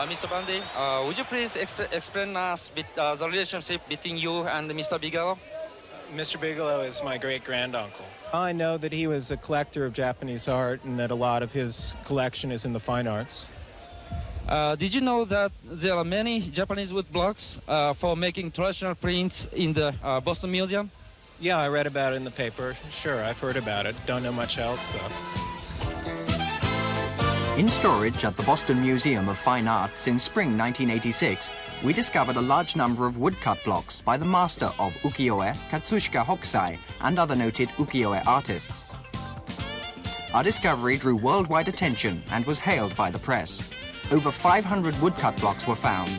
Mr. Bundy, would you please explain us the relationship between you and Mr. Bigelow? Mr. Bigelow is my great-granduncle. I know that he was a collector of Japanese art and that a lot of his collection is in the fine arts. Did you know that there are many Japanese wood blocks for making traditional prints in the Boston Museum? Yeah, I read about it in the paper. Sure, I've heard about it. Don't know much else, though. In storage at the Boston Museum of Fine Arts in spring 1986, we discovered a large number of woodcut blocks by the master of Ukiyo-e, Katsushika Hokusai, and other noted Ukiyo-e artists. Our discovery drew worldwide attention and was hailed by the press. Over 500 woodcut blocks were found.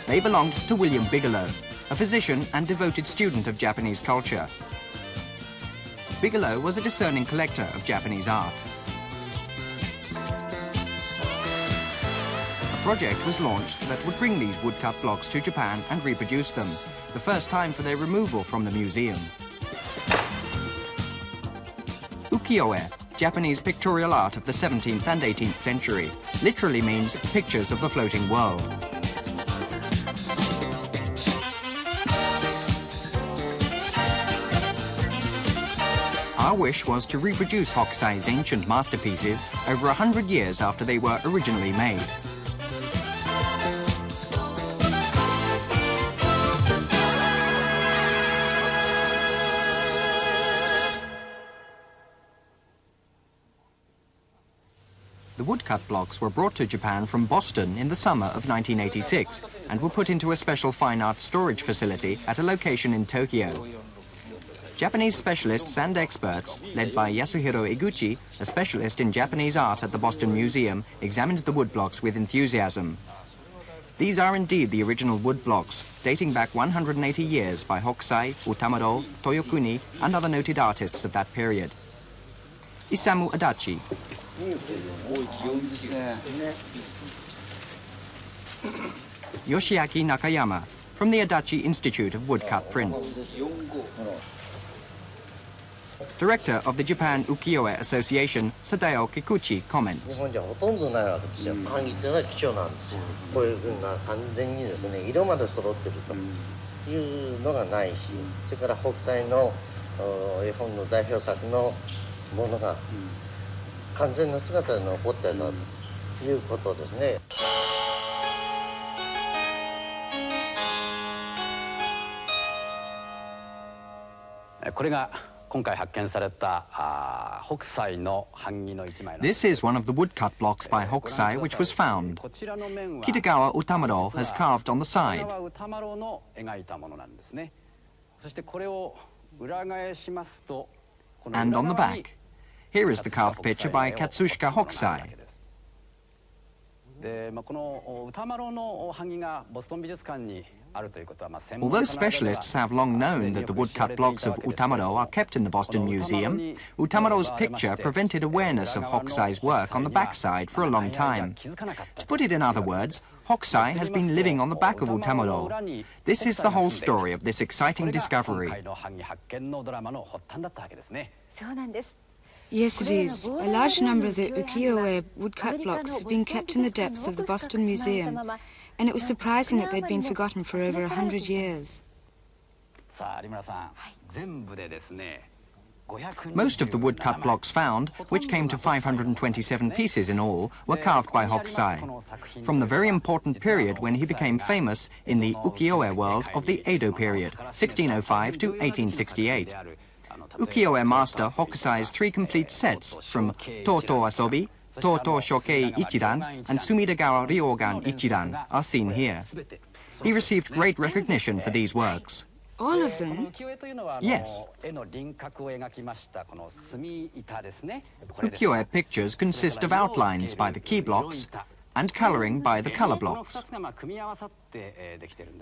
They belonged to William Bigelow, a physician and devoted student of Japanese culture. Bigelow was a discerning collector of Japanese art. A project was launched that would bring these woodcut blocks to Japan and reproduce them, the first time for their removal from the museum. Ukiyo-e, Japanese pictorial art of the 17th and 18th century, literally means pictures of the floating world. Our wish was to reproduce Hokusai's ancient masterpieces over 100 years after they were originally made. The woodcut blocks were brought to Japan from Boston in the summer of 1986 and were put into a special fine art storage facility at a location in Tokyo. Japanese specialists and experts, led by Yasuhiro Eguchi, a specialist in Japanese art at the Boston Museum, examined the woodblocks with enthusiasm. These are indeed the original woodblocks, dating back 180 years by Hokusai, Utamaro, Toyokuni, and other noted artists of that period. Isamu Adachi. Yoshiaki Nakayama, from the Adachi Institute of Woodcut Prints. Director of the Japan Ukiyo-e Association, Sadao Kikuchi, comments. This is one of the woodcut blocks by Hokusai which was found. Kitagawa Utamaro has carved on the side. And on the back. Here is the carved picture by Katsushika Hokusai. Although specialists have long known that the woodcut blocks of Utamaro are kept in the Boston Museum, Utamaro's picture prevented awareness of Hokusai's work on the backside for a long time. To put it in other words, Hokusai has been living on the back of Utamaro. This is the whole story of this exciting discovery. Yes, it is. A large number of the Ukiyo-e woodcut blocks have been kept in the depths of the Boston Museum, and it was surprising that they'd been forgotten for over 100 years. Most of the woodcut blocks found, which came to 527 pieces in all, were carved by Hokusai, from the very important period when he became famous in the ukiyo-e world of the Edo period, 1605 to 1868. Ukiyo-e master Hokusai's 3 complete sets from Toto Asobi, Toto Shokei Ichiran, and Sumidagawa Ryougan Ichiran are seen here. He received great recognition for these works. All of them? Yes. Ukiyo-e pictures consist of outlines by the key blocks and colouring by the colour blocks.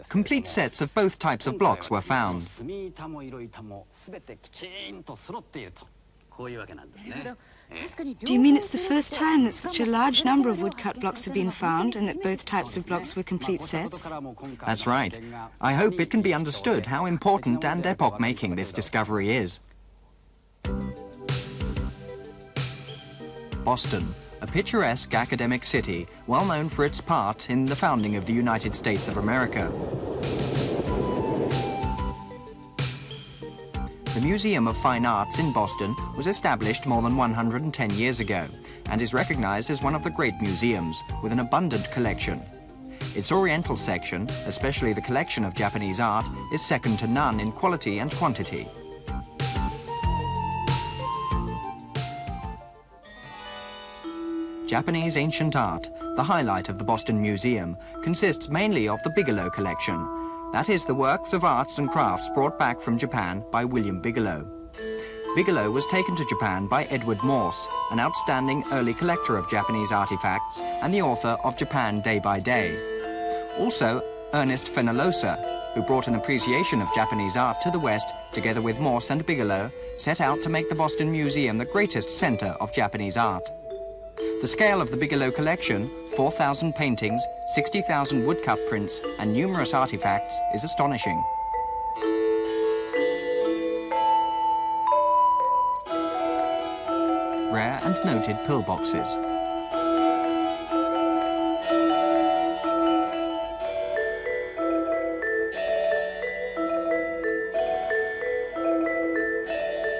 Complete sets of both types of blocks were found. Do you mean it's the first time that such a large number of woodcut blocks have been found and that both types of blocks were complete sets? That's right. I hope it can be understood how important and epoch-making this discovery is. Boston, a picturesque academic city well known for its part in the founding of the United States of America. The Museum of Fine Arts in Boston was established more than 110 years ago and is recognized as one of the great museums with an abundant collection. Its Oriental section, especially the collection of Japanese art, is second to none in quality and quantity. Japanese ancient art, the highlight of the Boston Museum, consists mainly of the Bigelow collection. That is, the works of arts and crafts brought back from Japan by William Bigelow. Bigelow was taken to Japan by Edward Morse, an outstanding early collector of Japanese artifacts and the author of Japan Day by Day. Also, Ernest Fenollosa, who brought an appreciation of Japanese art to the West, together with Morse and Bigelow, set out to make the Boston Museum the greatest center of Japanese art. The scale of the Bigelow collection, 4,000 paintings, 60,000 woodcut prints, and numerous artifacts, is astonishing. Rare and noted pillboxes.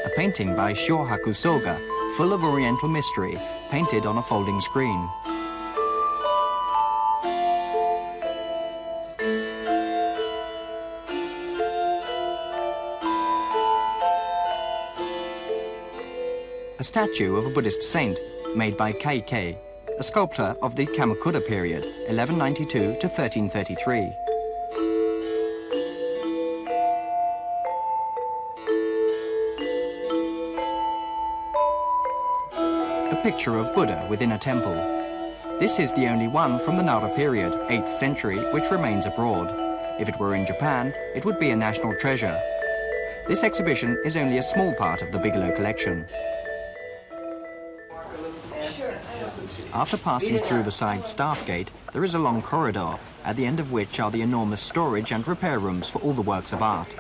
A painting by Shohaku Soga, full of Oriental mystery, painted on a folding screen. A statue of a Buddhist saint made by Kaikei, a sculptor of the Kamakura period, 1192 to 1333. A picture of Buddha within a temple. This is the only one from the Nara period, 8th century, which remains abroad. If it were in Japan, it would be a national treasure. This exhibition is only a small part of the Bigelow collection. After passing through the side staff gate, there is a long corridor, at the end of which are the enormous storage and repair rooms for all the works of art.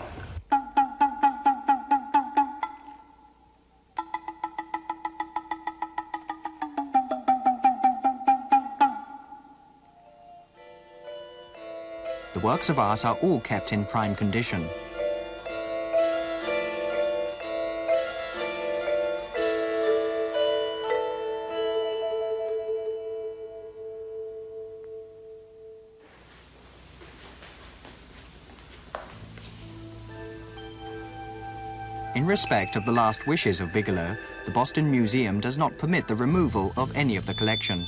The works of art are all kept in prime condition. In respect of the last wishes of Bigelow, the Boston Museum does not permit the removal of any of the collection.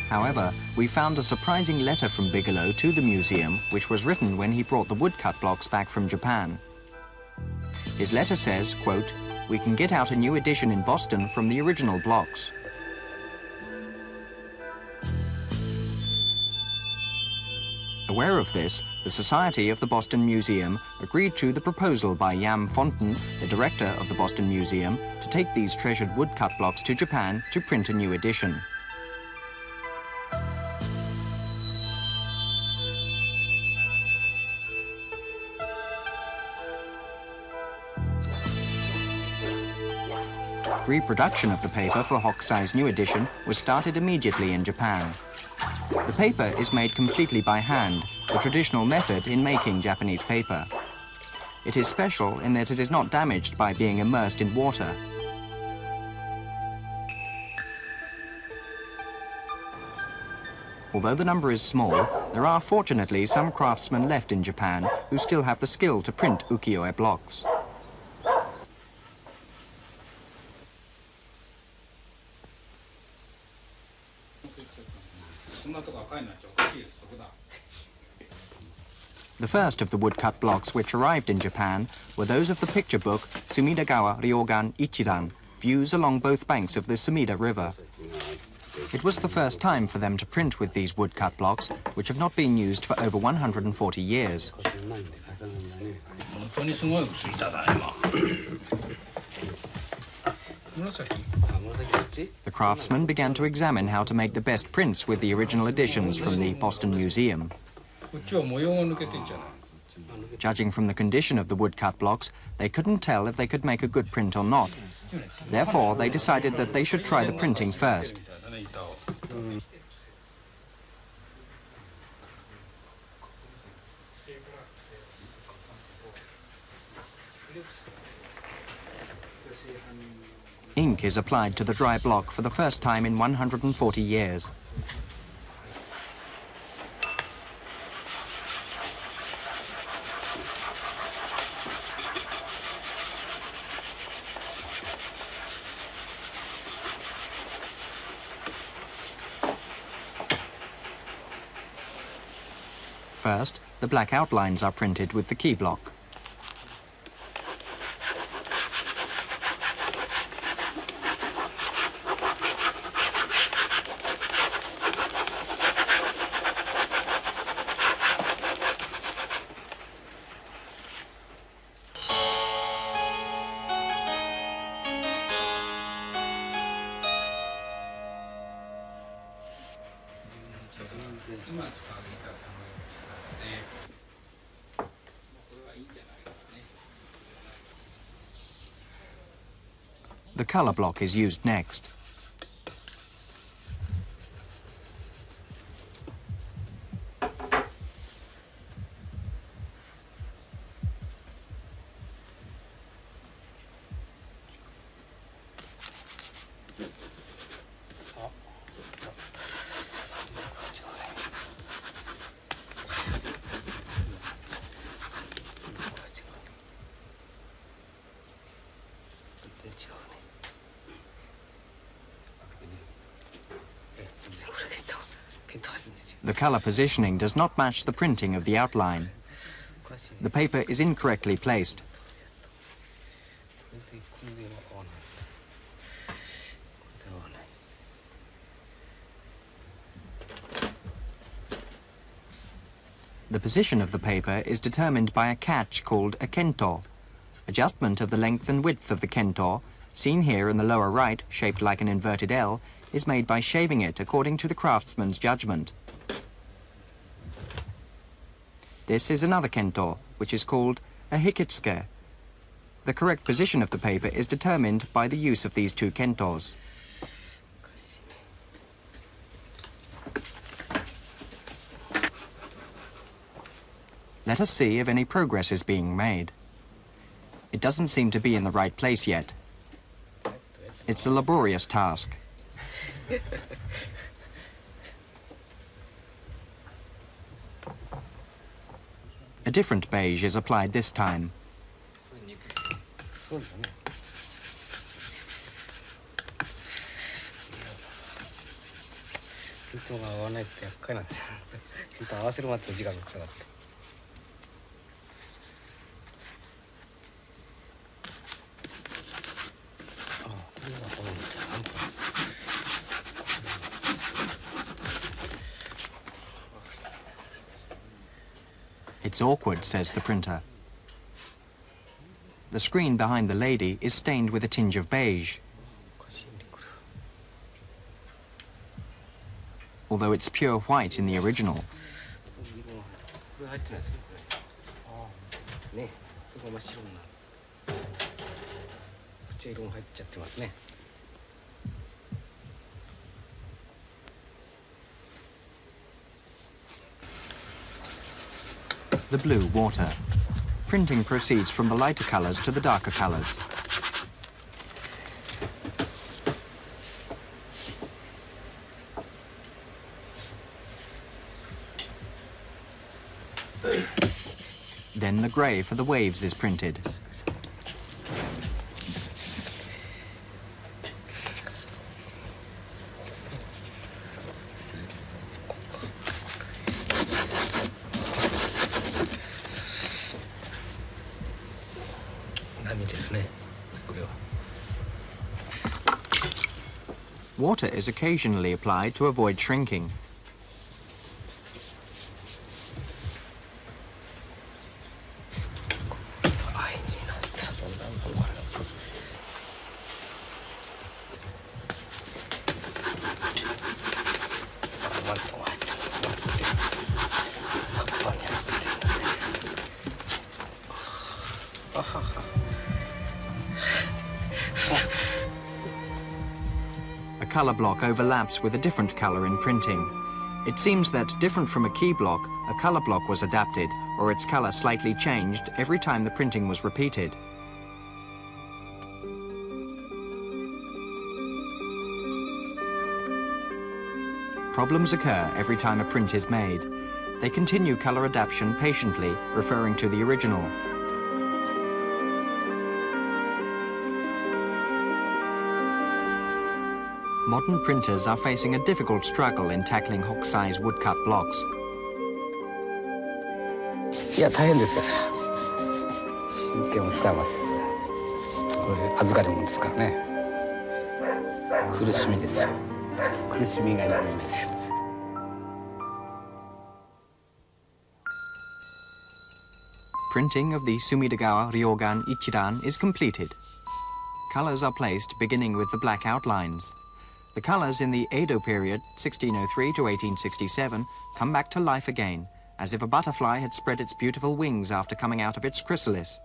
However, we found a surprising letter from Bigelow to the museum, which was written when he brought the woodcut blocks back from Japan. His letter says, quote, "We can get out a new edition in Boston from the original blocks." Aware of this, the Society of the Boston Museum agreed to the proposal by Yam Fonten, the director of the Boston Museum, to take these treasured woodcut blocks to Japan to print a new edition. Reproduction of the paper for Hokusai's new edition was started immediately in Japan. The paper is made completely by hand, the traditional method in making Japanese paper. It is special in that it is not damaged by being immersed in water. Although the number is small, there are fortunately some craftsmen left in Japan who still have the skill to print ukiyo-e blocks. The first of the woodcut blocks which arrived in Japan were those of the picture book Sumidagawa Ryougan Ichiran, Views along both banks of the Sumida River. It was the first time for them to print with these woodcut blocks, which have not been used for over 140 years. The craftsmen began to examine how to make the best prints with the original editions from the Boston Museum. Judging from the condition of the woodcut blocks, they couldn't tell if they could make a good print or not. Therefore, they decided that they should try the printing first. Ink is applied to the dry block for the first time in 140 years. First, the black outlines are printed with the key block. The color block is used next. The color positioning does not match the printing of the outline. The paper is incorrectly placed. The position of the paper is determined by a catch called a kento. Adjustment of the length and width of the kento, seen here in the lower right, shaped like an inverted L, is made by shaving it according to the craftsman's judgment. This is another kento, which is called a hikitsuke. The correct position of the paper is determined by the use of these two kentos. Let us see if any progress is being made. It doesn't seem to be in the right place yet. It's a laborious task. A different beige is applied this time. It's awkward, says the printer. The screen behind the lady is stained with a tinge of beige. Although it's pure white in the original. The blue water. Printing proceeds from the lighter colors to the darker colors. Then the gray for the waves is printed. Water is occasionally applied to avoid shrinking. A color block overlaps with a different color in printing. It seems that, different from a key block, a color block was adapted, or its color slightly changed every time the printing was repeated. Problems occur every time a print is made. They continue color adaptation patiently, referring to the original. Modern printers are facing a difficult struggle in tackling Hokusai's woodcut blocks. いや、大変ですよ。神経も使います。これ預かり物ですからね。苦しみですよ。苦しみがいないんですよ。Printing of the Sumidagawa Ryougan Ichiran is completed. Colors are placed beginning with the black outlines. The colors in the Edo period, 1603 to 1867, come back to life again, as if a butterfly had spread its beautiful wings after coming out of its chrysalis.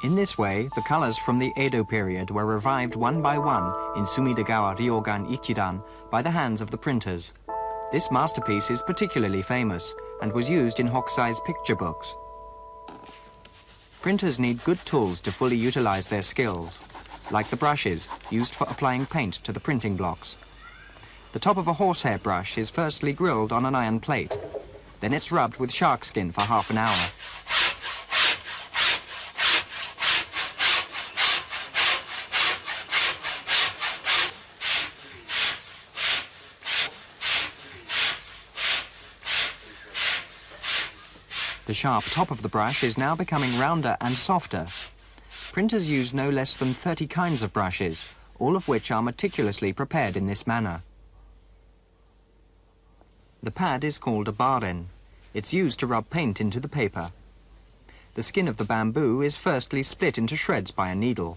In this way, the colors from the Edo period were revived one by one in Sumidagawa Ryougan Ichiran by the hands of the printers. This masterpiece is particularly famous and was used in Hokusai's picture books. Printers need good tools to fully utilize their skills, like the brushes used for applying paint to the printing blocks. The top of a horsehair brush is firstly grilled on an iron plate. Then it's rubbed with shark skin for half an hour. The sharp top of the brush is now becoming rounder and softer. Printers use no less than 30 kinds of brushes, all of which are meticulously prepared in this manner. The pad is called a baren. It's used to rub paint into the paper. The skin of the bamboo is firstly split into shreds by a needle.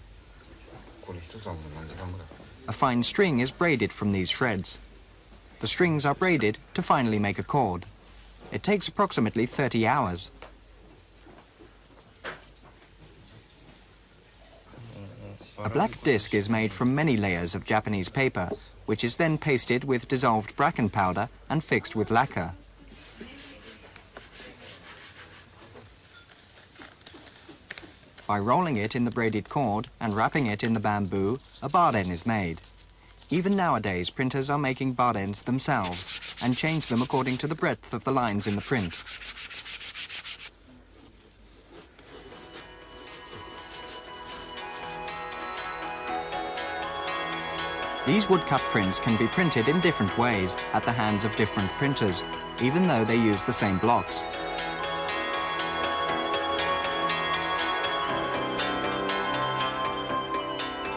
A fine string is braided from these shreds. The strings are braided to finally make a cord. It takes approximately 30 hours. A black disc is made from many layers of Japanese paper, which is then pasted with dissolved bracken powder and fixed with lacquer. By rolling it in the braided cord and wrapping it in the bamboo, a baren is made. Even nowadays, printers are making barens themselves and change them according to the breadth of the lines in the print. These woodcut prints can be printed in different ways at the hands of different printers, even though they use the same blocks.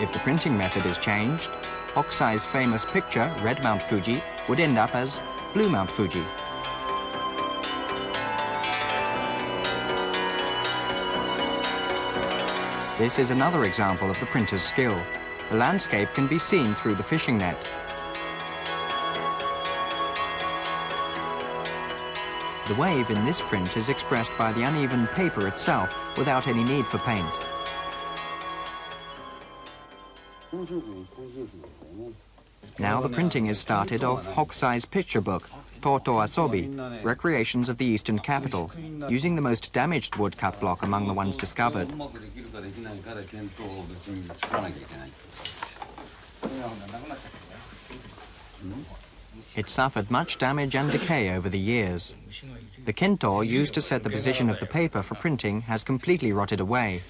If the printing method is changed, Hokusai's famous picture, Red Mount Fuji, would end up as Blue Mount Fuji. This is another example of the printer's skill. The landscape can be seen through the fishing net. The wave in this print is expressed by the uneven paper itself without any need for paint. Now the printing is started of Hokusai's picture book, Toto Asobi, Recreations of the Eastern Capital, using the most damaged woodcut block among the ones discovered. It suffered much damage and decay over the years. The kento used to set the position of the paper for printing has completely rotted away.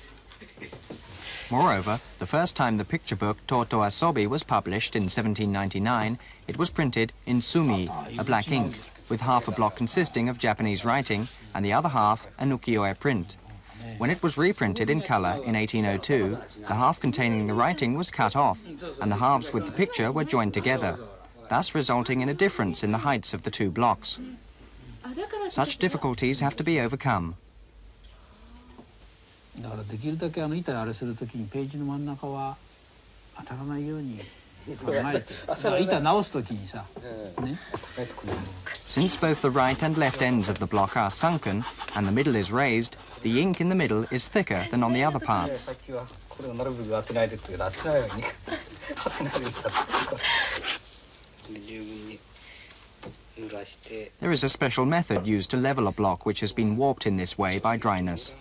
Moreover, the first time the picture book Toto Asobi was published in 1799, it was printed in sumi, a black ink, with half a block consisting of Japanese writing and the other half an Ukiyo-e print. When it was reprinted in color in 1802, the half containing the writing was cut off, and the halves with the picture were joined together, thus resulting in a difference in the heights of the two blocks. Such difficulties have to be overcome. だからできるだけ板あれするときにページの真ん中は当たらないように考えて、板直すときにさ、ね。Since both the right and left ends of the block are sunken and the middle is raised, the ink in the middle is thicker than on the other parts. There is a special method used to level a block which has been warped in this way by dryness.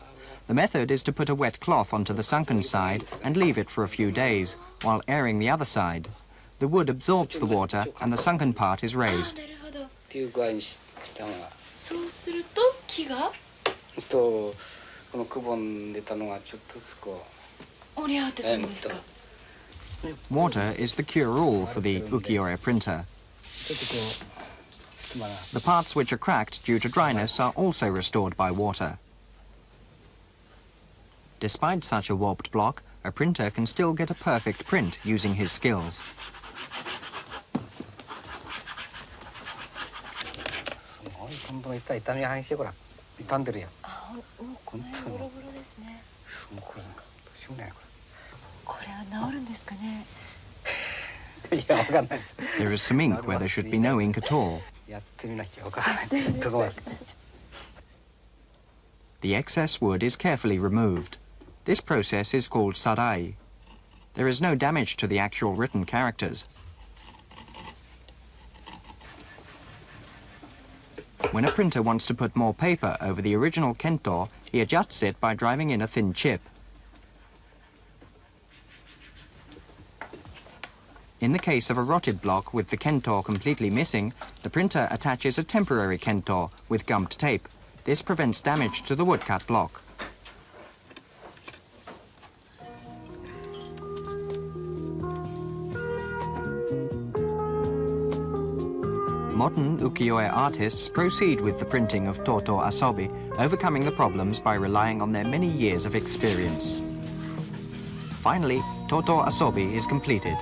The method is to put a wet cloth onto the sunken side and leave it for a few days, while airing the other side. The wood absorbs the water and the sunken part is raised. Water is the cure-all for the Ukiyo-e printer. The parts which are cracked due to dryness are also restored by water. Despite such a warped block, a printer can still get a perfect print using his skills. There is some ink where there should be no ink at all. The excess wood is carefully removed. This process is called sarai. There is no damage to the actual written characters. When a printer wants to put more paper over the original kento, he adjusts it by driving in a thin chip. In the case of a rotted block with the kento completely missing, the printer attaches a temporary kento with gummed tape. This prevents damage to the woodcut block. Modern ukiyo-e artists proceed with the printing of Toto Asobi, overcoming the problems by relying on their many years of experience. Finally, Toto Asobi is completed.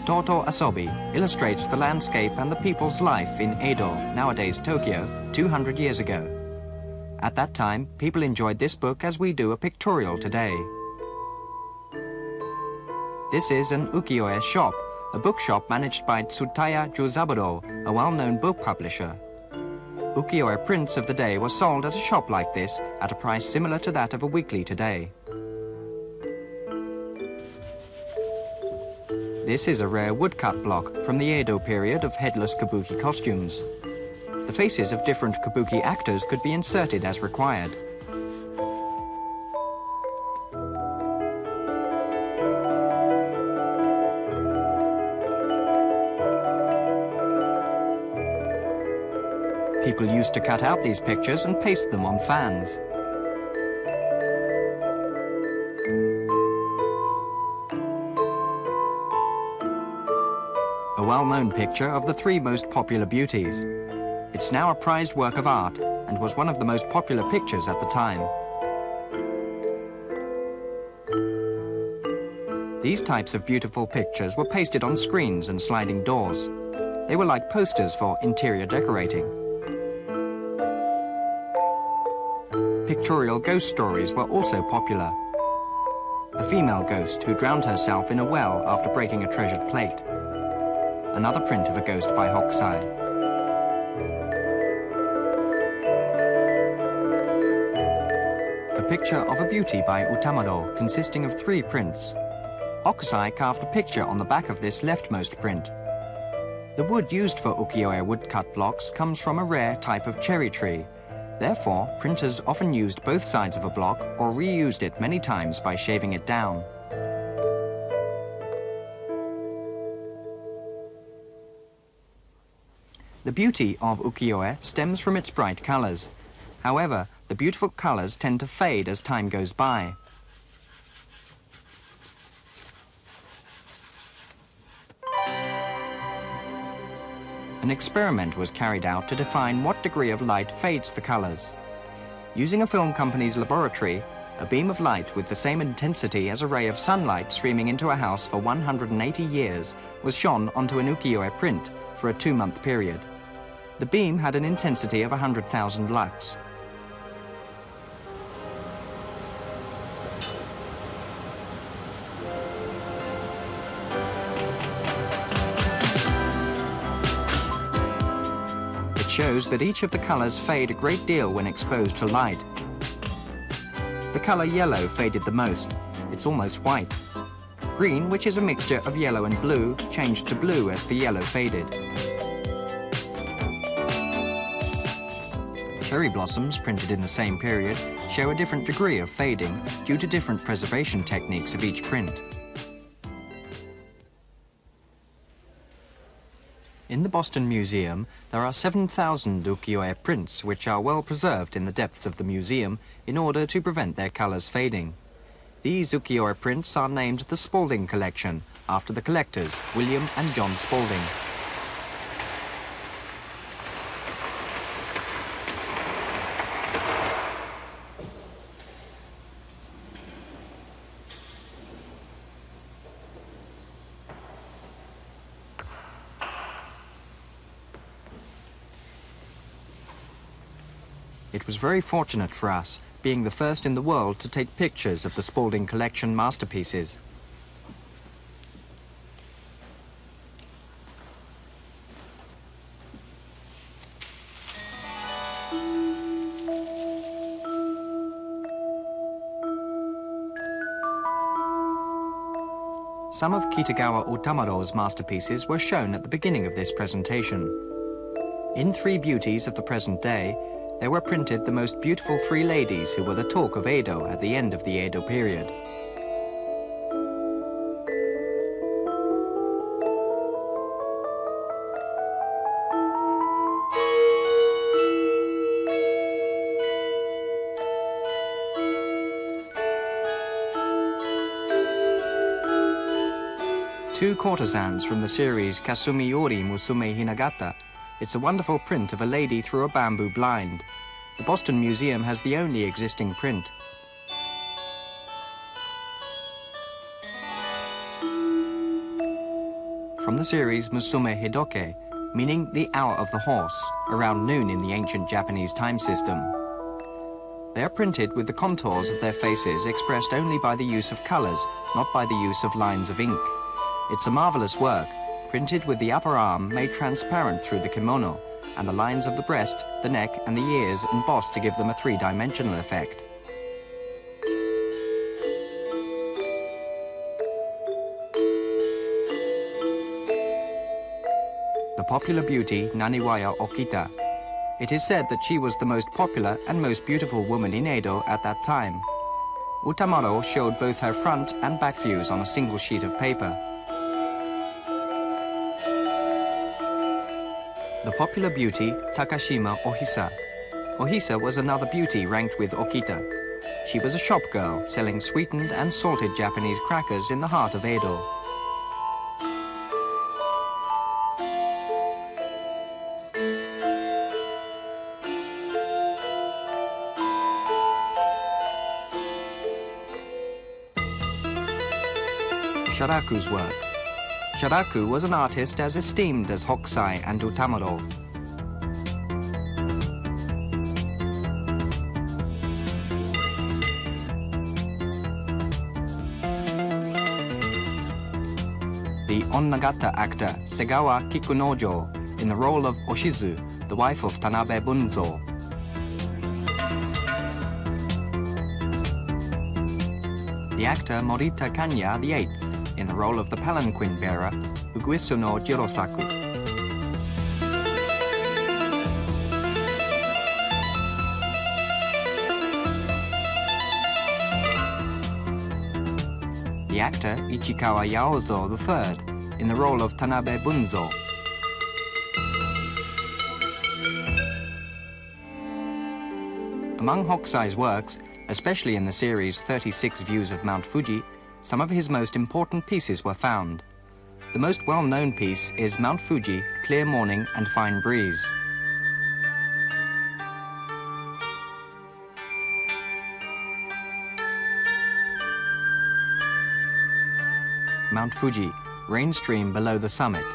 Toto Asobi illustrates the landscape and the people's life in Edo, nowadays Tokyo, 200 years ago. At that time, people enjoyed this book as we do a pictorial today. This is an ukiyo-e shop, a bookshop managed by Tsutaya Juzaburo, a well-known book publisher. Ukiyo-e prints of the day were sold at a shop like this at a price similar to that of a weekly today. This is a rare woodcut block from the Edo period of headless kabuki costumes. The faces of different kabuki actors could be inserted as required. People used to cut out these pictures and paste them on fans. A well-known picture of the three most popular beauties. It's now a prized work of art and was one of the most popular pictures at the time. These types of beautiful pictures were pasted on screens and sliding doors. They were like posters for interior decorating. Pictorial ghost stories were also popular. A female ghost who drowned herself in a well after breaking a treasured plate. Another print of a ghost by Hokusai. A picture of a beauty by Utamaro consisting of 3 prints. Hokusai carved a picture on the back of this leftmost print. The wood used for ukiyo-e woodcut blocks comes from a rare type of cherry tree. Therefore, printers often used both sides of a block or reused it many times by shaving it down. The beauty of ukiyo-e stems from its bright colors. However, the beautiful colors tend to fade as time goes by. An experiment was carried out to define what degree of light fades the colors. Using a film company's laboratory, a beam of light with the same intensity as a ray of sunlight streaming into a house for 180 years was shone onto an ukiyo-e print for a 2-month period. The beam had an intensity of 100,000 lux. shows that each of the colors fade a great deal when exposed to light. The color yellow faded the most. It's almost white. Green, which is a mixture of yellow and blue, changed to blue as the yellow faded. Cherry blossoms, printed in the same period, show a different degree of fading due to different preservation techniques of each print. In the Boston Museum, there are 7,000 ukiyo-e prints which are well preserved in the depths of the museum in order to prevent their colors fading. These ukiyo-e prints are named the Spalding Collection, after the collectors, William and John Spalding. It was very fortunate for us, being the first in the world to take pictures of the Spalding Collection masterpieces. Some of Kitagawa Utamaro's masterpieces were shown at the beginning of this presentation. In Three Beauties of the Present Day, there were printed the most beautiful three ladies who were the talk of Edo at the end of the Edo period. Two courtesans from the series Kasumi Yori Musume Hinagata. It's a wonderful print of a lady through a bamboo blind. The Boston Museum has the only existing print. From the series Musume Hidoke, meaning the hour of the horse, around noon in the ancient Japanese time system. They are printed with the contours of their faces expressed only by the use of colors, not by the use of lines of ink. It's a marvelous work, printed with the upper arm made transparent through the kimono, and the lines of the breast, the neck, and the ears embossed to give them a three-dimensional effect. The popular beauty Naniwaya Okita. It is said that she was the most popular and most beautiful woman in Edo at that time. Utamaro showed both her front and back views on a single sheet of paper. The popular beauty Takashima Ohisa. Ohisa was another beauty ranked with Okita. She was a shop girl selling sweetened and salted Japanese crackers in the heart of Edo. Sharaku's work. Sharaku was an artist as esteemed as Hokusai and Utamaro. The Onnagata actor Segawa Kikunojo in the role of Oshizu, the wife of Tanabe Bunzo. The actor Morita Kanya VIII in the role of the palanquin bearer, Uguisu no Jirosaku. The actor Ichikawa Yaozo III in the role of Tanabe Bunzo. Among Hokusai's works, especially in the series 36 Views of Mount Fuji, some of his most important pieces were found. The most well-known piece is Mount Fuji, Clear Morning and Fine Breeze. Mount Fuji, rain stream below the summit.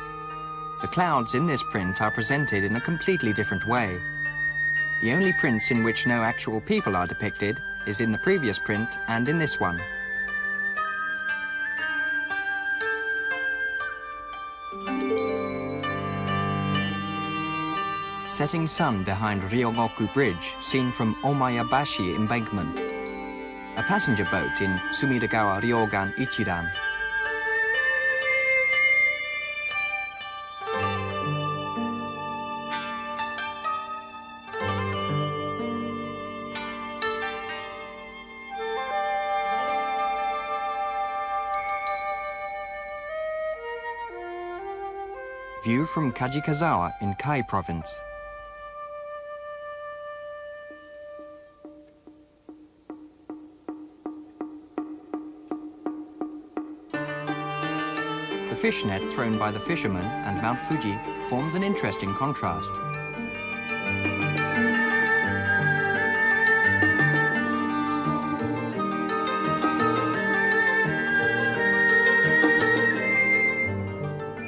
The clouds in this print are presented in a completely different way. The only prints in which no actual people are depicted is in the previous print and in this one. setting sun behind Ryogoku Bridge, seen from Omayabashi Embankment. A passenger boat in Sumidagawa Ryougan Ichiran. View from Kajikazawa in Kai Province. The fish net thrown by the fishermen and Mount Fuji forms an interesting contrast.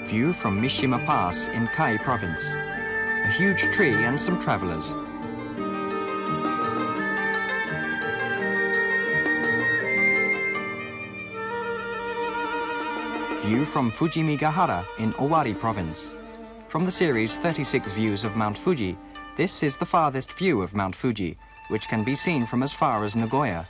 View from Mishima Pass in Kai Province. A huge tree and some travelers. View from Fujimigahara in Owari Province. From the series 36 Views of Mount Fuji, this is the farthest view of Mount Fuji, which can be seen from as far as Nagoya.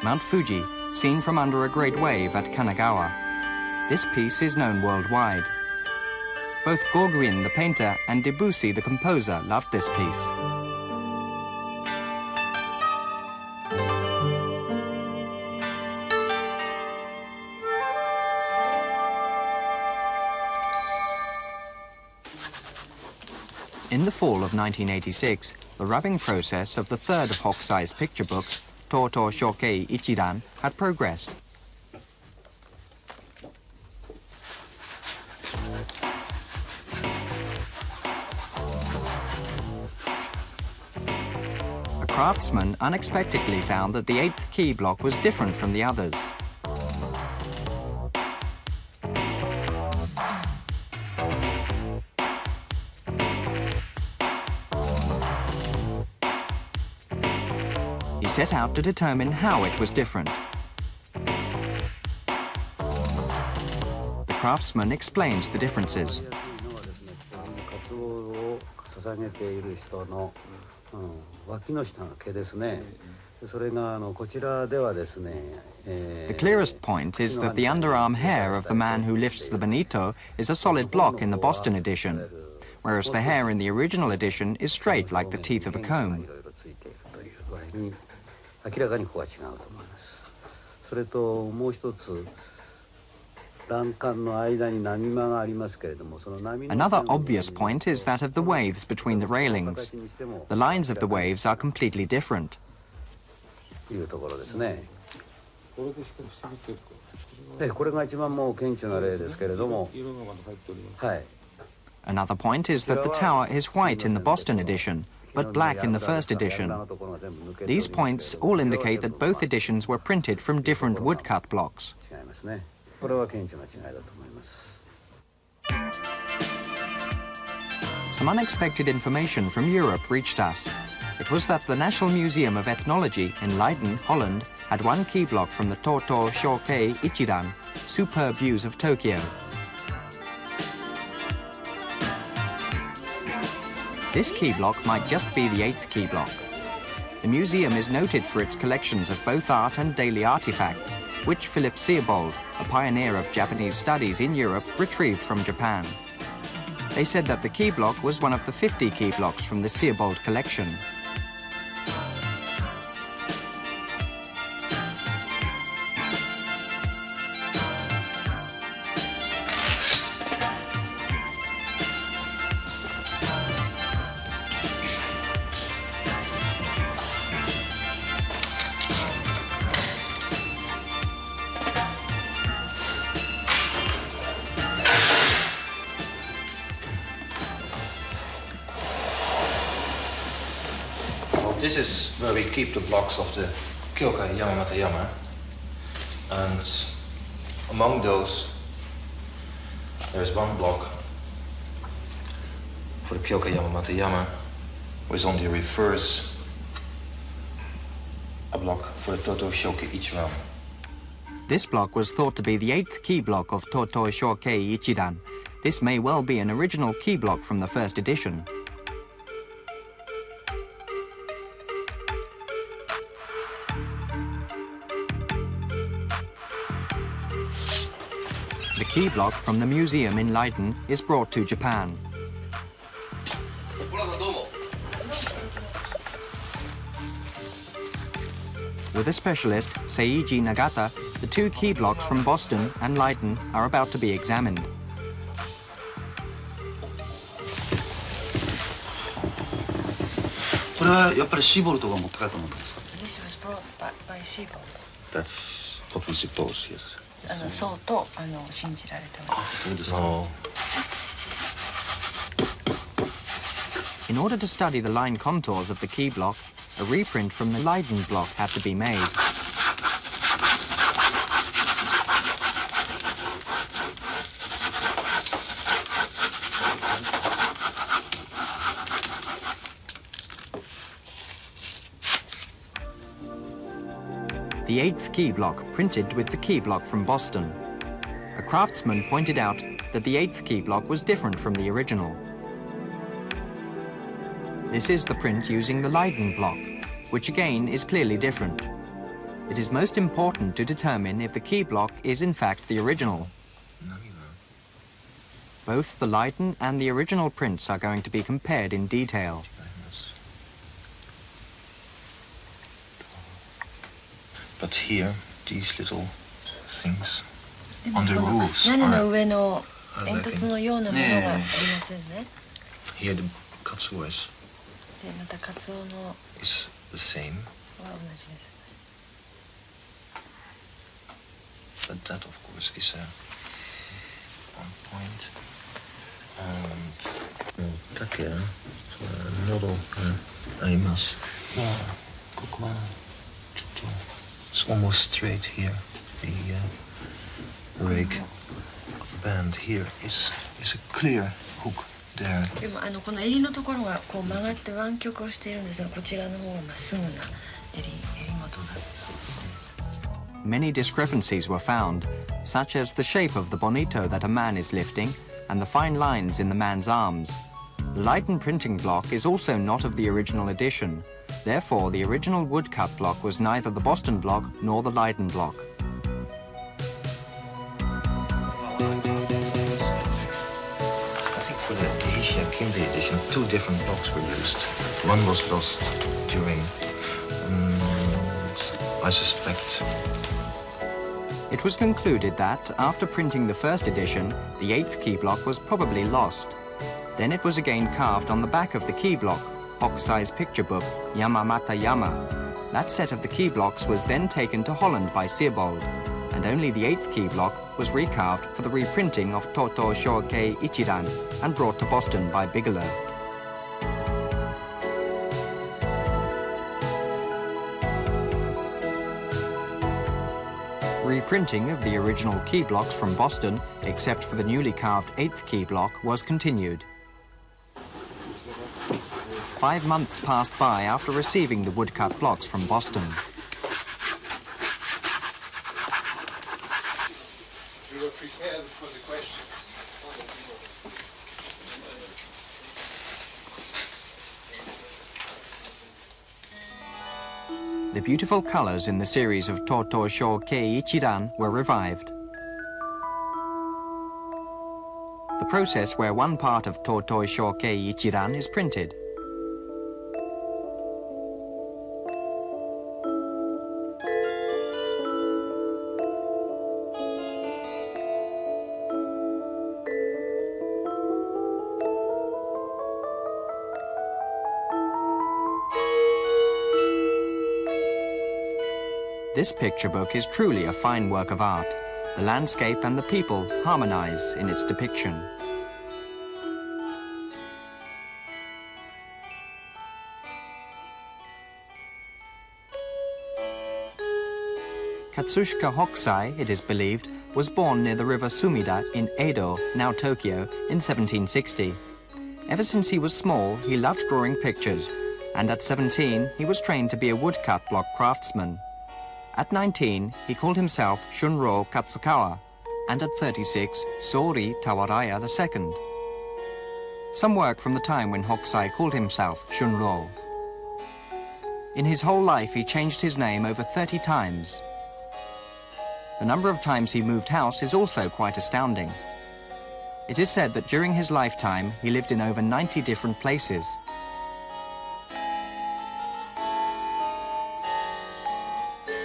Mount Fuji, seen from under a great wave at Kanagawa. This piece is known worldwide. Both Gauguin, the painter, and Debussy, the composer, loved this piece. In the fall of 1986, the rubbing process of the third of Hokusai's picture books, Toto Shokei Ichiran, had progressed. A craftsman unexpectedly found that the 8th key block was different from the others. He set out to determine how it was different. The craftsman explains the differences. The clearest point is that the underarm hair of the man who lifts the bonito is a solid block in the Boston edition, whereas the hair in the original edition is straight like the teeth of a comb. Another obvious point is that of the waves between the railings. The lines of the waves are completely different. Another point is that the tower is white in the Boston edition, but black in the first edition. These points all indicate that both editions were printed from different woodcut blocks. Some unexpected information from Europe reached us. It was that the National Museum of Ethnology in Leiden, Holland, had one key block from the Toto Shokei Ichiran, Superb Views of Tokyo. This key block might just be the 8th key block. The museum is noted for its collections of both art and daily artifacts, which Philip Seobold, a pioneer of Japanese studies in Europe, retrieved from Japan. They said that the key block was one of the 50 key blocks from the Seobold collection. This is where we keep the blocks of the Kyokai Yamamatayama, and among those there's one block for the Kyokai Yamamatayama, which on the reverse a block for the Toto Shokei Ichiran. This block was thought to be the 8th key block of Totoi Shokei Ichiran. This may well be an original key block from the first edition. The key block from the museum in Leiden is brought to Japan. With a specialist, Seiji Nagata, the 2 key blocks from Boston and Leiden are about to be examined. This was brought back by Seabold. That's what we suppose, yes. In order to study the line contours of the key block, a reprint from the Leiden block had to be made. The 8th key block printed with the key block from Boston. A craftsman pointed out that the 8th key block was different from the original. This is the print using the Leiden block, which again is clearly different. It is most important to determine if the key block is in fact the original. Both the Leiden and the original prints are going to be compared in detail. But here, these little things on the roofs are here the katsuo is the same. But that, of course, is one point. And take nodo arimasu. It's almost straight here. The rig band here is a clear hook there. Many discrepancies were found, such as the shape of the bonito that a man is lifting and the fine lines in the man's arms. The Leiden printing block is also not of the original edition. Therefore, the original woodcut block was neither the Boston block nor the Leiden block. I think for the Yoshiaki edition, 2 different blocks were used. One was lost during, I suspect. It was concluded that, after printing the first edition, the 8th key block was probably lost. Then it was again carved on the back of the key block, Hokusai's picture book, Yamamata Yama. That set of the key blocks was then taken to Holland by Seabold, and only the 8th key block was recarved for the reprinting of Totoi Shokei Ichiran and brought to Boston by Bigelow. Reprinting of the original key blocks from Boston, except for the newly carved 8th key block, was continued. 5 months passed by after receiving the woodcut blocks from Boston. We were prepared for the questions. The beautiful colors in the series of Totoi Shokei Ichiran were revived. The process where one part of Totoi Shokei Ichiran is printed. This picture book is truly a fine work of art. The landscape and the people harmonize in its depiction. Katsushika Hokusai, it is believed, was born near the river Sumida in Edo, now Tokyo, in 1760. Ever since he was small, he loved drawing pictures, and at 17, he was trained to be a woodcut block craftsman. At 19, he called himself Shunro Katsukawa, and at 36, Sori Tawaraya II. Some work from the time when Hokusai called himself Shunro. In his whole life, he changed his name over 30 times. The number of times he moved house is also quite astounding. It is said that during his lifetime, he lived in over 90 different places.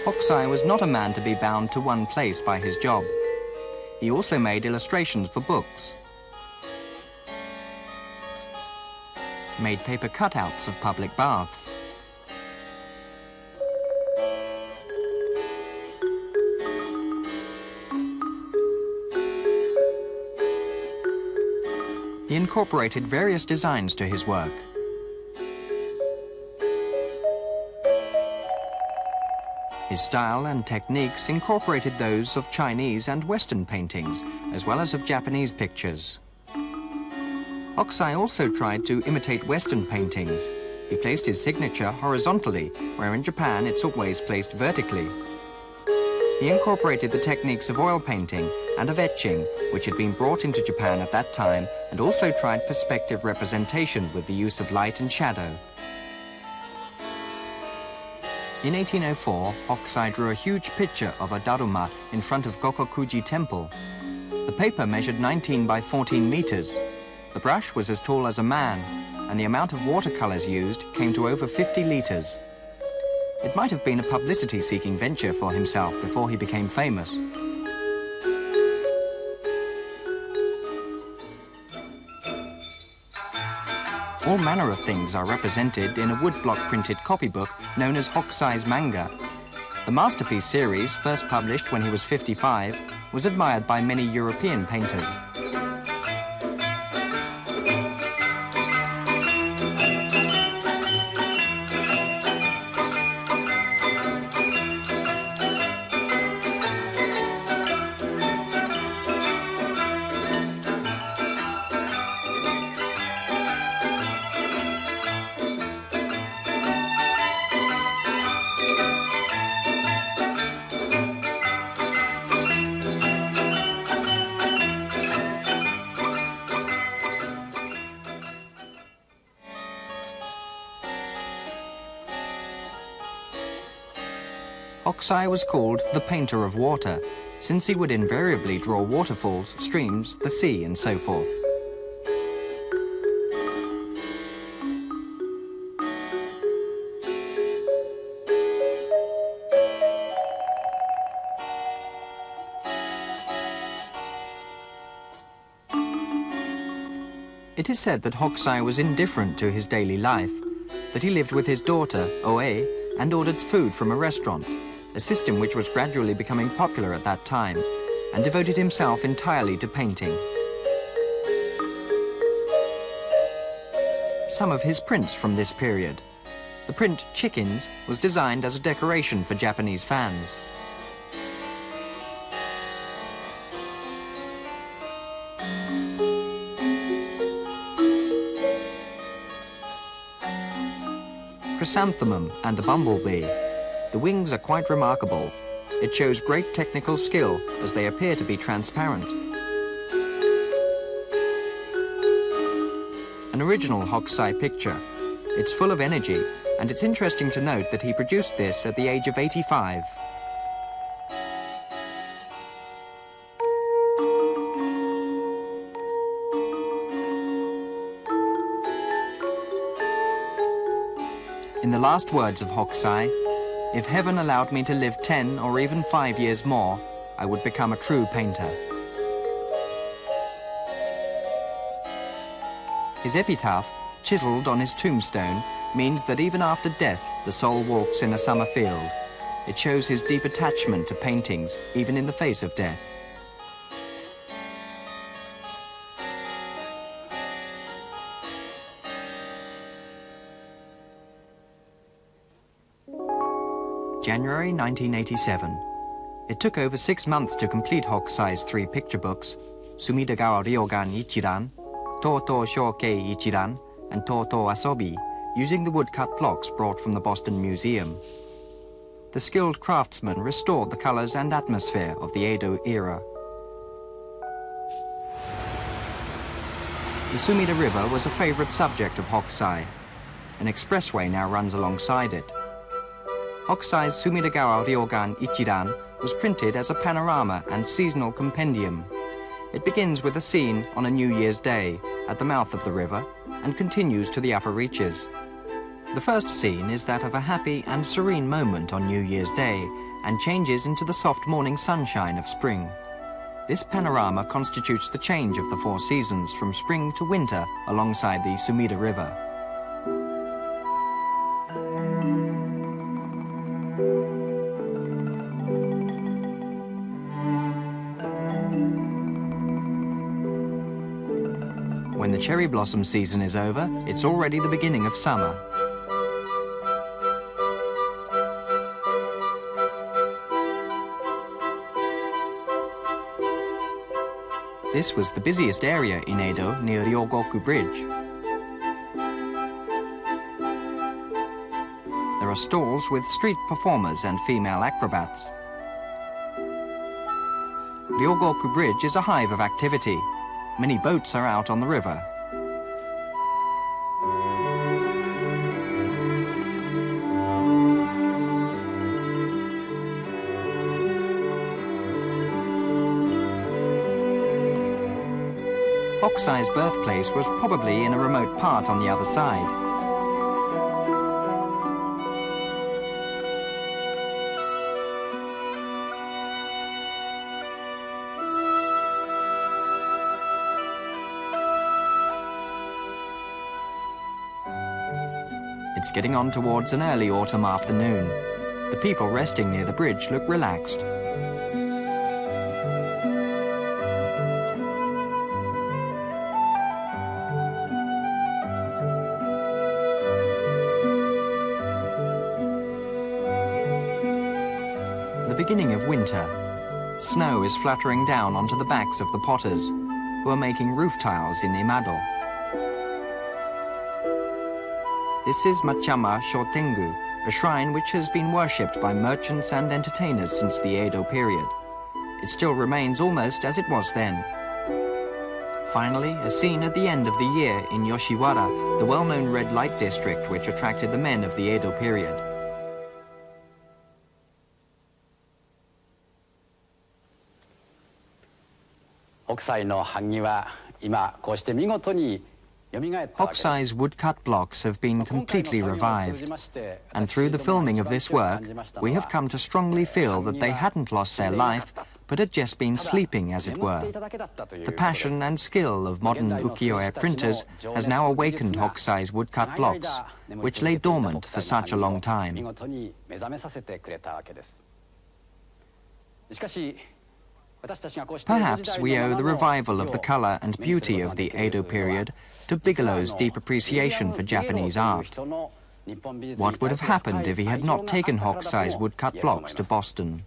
Hokusai was not a man to be bound to one place by his job. He also made illustrations for books, made paper cutouts of public baths, he incorporated various designs to his work. His style and techniques incorporated those of Chinese and Western paintings, as well as of Japanese pictures. Hokusai also tried to imitate Western paintings. He placed his signature horizontally, where in Japan it's always placed vertically. He incorporated the techniques of oil painting and of etching, which had been brought into Japan at that time, and also tried perspective representation with the use of light and shadow. In 1804, Hokusai drew a huge picture of a Daruma in front of Gokokuji Temple. The paper measured 19 by 14 meters. The brush was as tall as a man, and the amount of watercolors used came to over 50 liters. It might have been a publicity-seeking venture for himself before he became famous. All manner of things are represented in a woodblock printed copybook known as Hokusai's manga. The Masterpiece series, first published when he was 55, was admired by many European painters. Hokusai was called the painter of water, since he would invariably draw waterfalls, streams, the sea, and so forth. It is said that Hokusai was indifferent to his daily life, that he lived with his daughter, Oe, and ordered food from a restaurant, a system which was gradually becoming popular at that time, and devoted himself entirely to painting. Some of his prints from this period. The print Chickens was designed as a decoration for Japanese fans. Chrysanthemum and a bumblebee. The wings are quite remarkable. It shows great technical skill as they appear to be transparent. An original Hokusai picture. It's full of energy, and it's interesting to note that he produced this at the age of 85. In the last words of Hokusai, "If heaven allowed me to live 10 or even 5 years more, I would become a true painter." His epitaph, chiseled on his tombstone, means that even after death, the soul walks in a summer field. It shows his deep attachment to paintings, even in the face of death. January 1987. It took over 6 months to complete Hokusai's 3 picture books, Sumidagawa Ryougan Ichiran, Toto Shoukei Ichiran, and Toto Asobi, using the woodcut blocks brought from the Boston Museum. the skilled craftsmen restored the colors and atmosphere of the Edo era. The Sumida River was a favorite subject of Hokusai. An expressway now runs alongside it. Hokusai's Sumidagawa Ryougan Ichiran was printed as a panorama and seasonal compendium. It begins with a scene on a New Year's Day at the mouth of the river and continues to the upper reaches. The first scene is that of a happy and serene moment on New Year's Day and changes into the soft morning sunshine of spring. This panorama constitutes the change of the 4 seasons from spring to winter alongside the Sumida River. When the cherry blossom season is over, it's already the beginning of summer. This was the busiest area in Edo near Ryogoku Bridge. There are stalls with street performers and female acrobats. Ryogoku Bridge is a hive of activity. Many boats are out on the river. Hokusai's birthplace was probably in a remote part on the other side. It's getting on towards an early autumn afternoon. The people resting near the bridge look relaxed. The beginning of winter. Snow is fluttering down onto the backs of the potters, who are making roof tiles in Imado. This is Machama Shotengu, a shrine which has been worshipped by merchants and entertainers since the Edo period. It still remains almost as it was then. Finally, a scene at the end of the year in Yoshiwara, the well-known red light district which attracted the men of the Edo period. Hokusai's woodcut blocks have been completely revived, and through the filming of this work, we have come to strongly feel that they hadn't lost their life, but had just been sleeping, as it were. The passion and skill of modern Ukiyo-e printers has now awakened Hokusai's woodcut blocks, which lay dormant for such a long time. Perhaps we owe the revival of the color and beauty of the Edo period to Bigelow's deep appreciation for Japanese art. What would have happened if he had not taken Hokusai's woodcut blocks to Boston?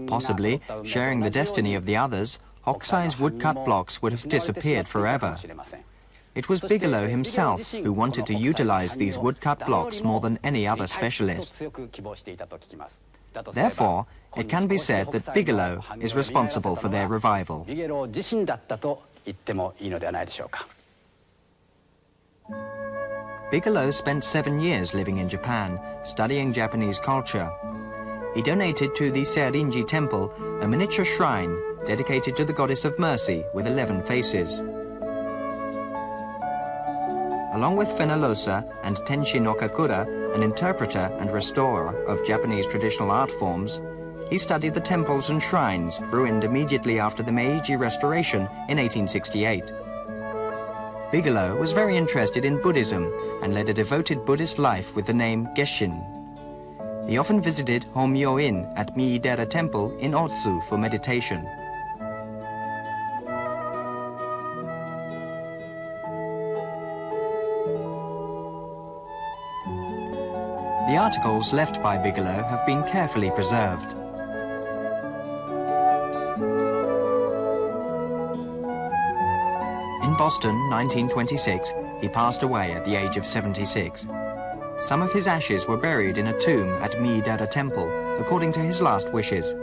Possibly, sharing the destiny of the others, Hokusai's woodcut blocks would have disappeared forever. It was Bigelow himself who wanted to utilize these woodcut blocks more than any other specialist. Therefore, it can be said that Bigelow is responsible for their revival. Bigelow spent 7 years living in Japan, studying Japanese culture. He donated to the Seirinji Temple a miniature shrine dedicated to the goddess of mercy with 11 faces. Along with Fenalosa and Tenshin Okakura, an interpreter and restorer of Japanese traditional art forms, he studied the temples and shrines ruined immediately after the Meiji Restoration in 1868. Bigelow was very interested in Buddhism and led a devoted Buddhist life with the name Geshin. He often visited Homyo-in at Miidera Temple in Otsu for meditation. The articles left by Bigelow have been carefully preserved. Boston, 1926, he passed away at the age of 76. Some of his ashes were buried in a tomb at Miidara Temple, according to his last wishes.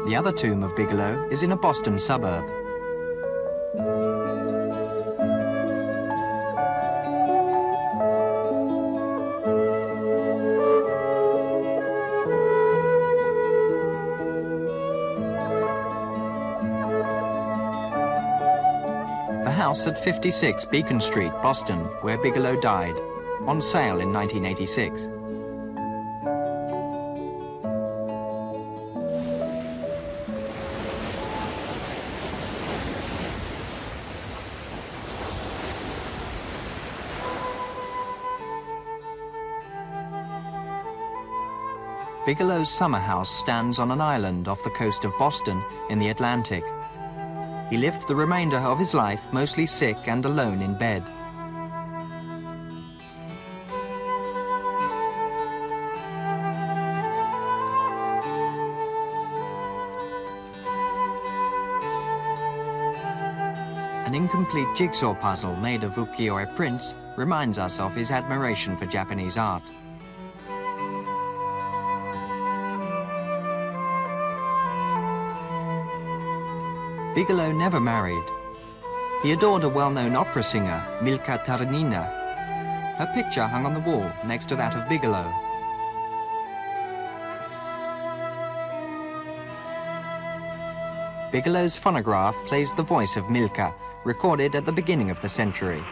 The other tomb of Bigelow is in a Boston suburb. The house at 56 Beacon Street, Boston, where Bigelow died, on sale in 1986. Bigelow's summer house stands on an island off the coast of Boston in the Atlantic. He lived the remainder of his life mostly sick and alone in bed. An incomplete jigsaw puzzle made of ukiyo-e prints reminds us of his admiration for Japanese art. Bigelow never married. He adored a well-known opera singer, Milka Tarnina. Her picture hung on the wall next to that of Bigelow. Bigelow's phonograph plays the voice of Milka, recorded at the beginning of the century.